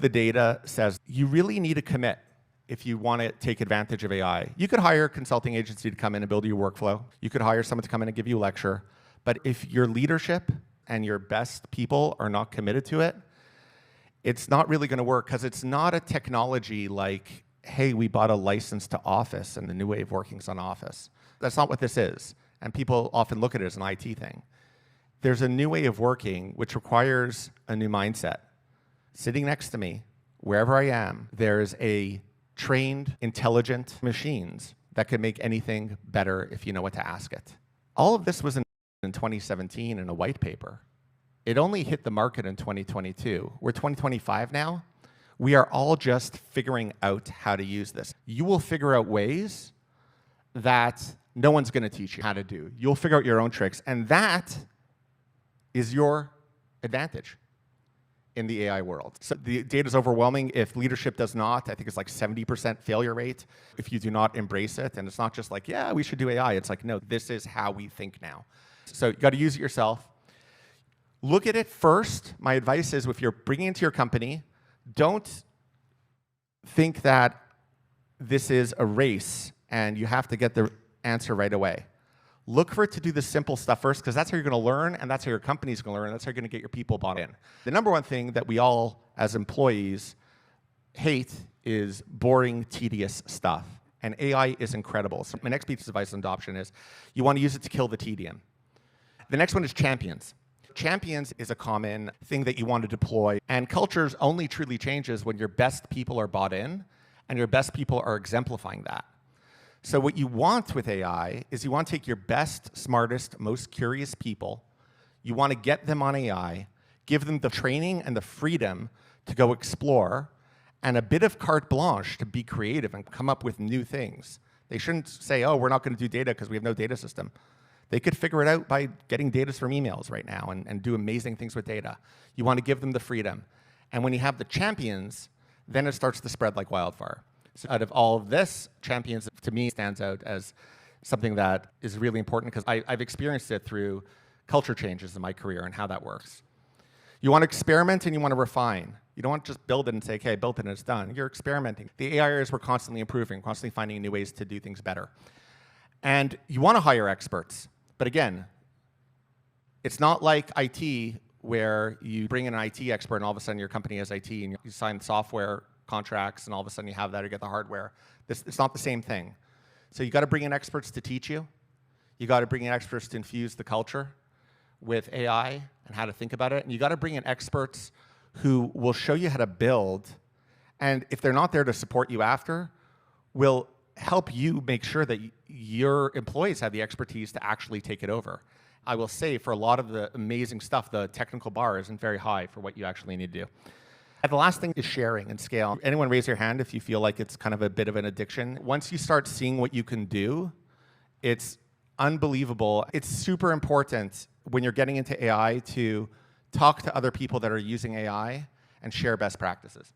the data says you really need to commit if you want to take advantage of AI. You could hire a consulting agency to come in and build your workflow. You could hire someone to come in and give you a lecture. But if your leadership and your best people are not committed to it, it's not really going to work, because it's not a technology like, hey, we bought a license to Office and the new way of working is on Office. That's not what this is. And people often look at it as an IT thing. There's a new way of working which requires a new mindset. Sitting next to me, wherever I am, there's a trained, intelligent machines that can make anything better if you know what to ask it. All of this was in 2017 in a white paper. It only hit the market in 2022. We're 2025 now. We are all just figuring out how to use this. You will figure out ways that no one's going to teach you how to do. You'll figure out your own tricks, and that is your advantage in the AI world. So the data is overwhelming. If leadership does not, I think it's like 70% failure rate. If you do not embrace it, and it's not just like, yeah, we should do AI. It's like, no, this is how we think now. So you got to use it yourself. Look at it first. My advice is, if you're bringing it into your company, don't think that this is a race and you have to get the answer right away. Look for it to do the simple stuff first, because that's how you're going to learn, and that's how your company's going to learn, and that's how you're going to get your people bought in. The number one thing that we all, as employees, hate is boring, tedious stuff. And AI is incredible. So my next piece of advice on adoption is you want to use it to kill the tedium. The next one is champions. Champions is a common thing that you want to deploy, and cultures only truly changes when your best people are bought in and your best people are exemplifying that. So what you want with AI is you want to take your best, smartest, most curious people, you want to get them on AI, give them the training and the freedom to go explore, and a bit of carte blanche to be creative and come up with new things. They shouldn't say, oh, we're not going to do data because we have no data system. They could figure it out by getting data from emails right now and do amazing things with data. You want to give them the freedom. And when you have the champions, then it starts to spread like wildfire. So out of all of this, champions, to me, stands out as something that is really important, because I've experienced it through culture changes in my career and how that works. You want to experiment and you want to refine. You don't want to just build it and say, okay, I built it and it's done. You're experimenting. The AI areas we're constantly improving, constantly finding new ways to do things better. And you want to hire experts. But again, it's not like IT, where you bring in an IT expert and all of a sudden your company has IT and you sign software contracts and all of a sudden you have that or get the hardware. It's not the same thing. So you got to bring in experts to teach you. You got to bring in experts to infuse the culture with AI and how to think about it. And you got to bring in experts who will show you how to build. And if they're not there to support you after, will help you make sure that your employees have the expertise to actually take it over. I will say, for a lot of the amazing stuff, the technical bar isn't very high for what you actually need to do. And the last thing is sharing and scale. Anyone raise your hand if you feel like it's kind of a bit of an addiction? Once you start seeing what you can do, it's unbelievable. It's super important when you're getting into AI to talk to other people that are using AI and share best practices.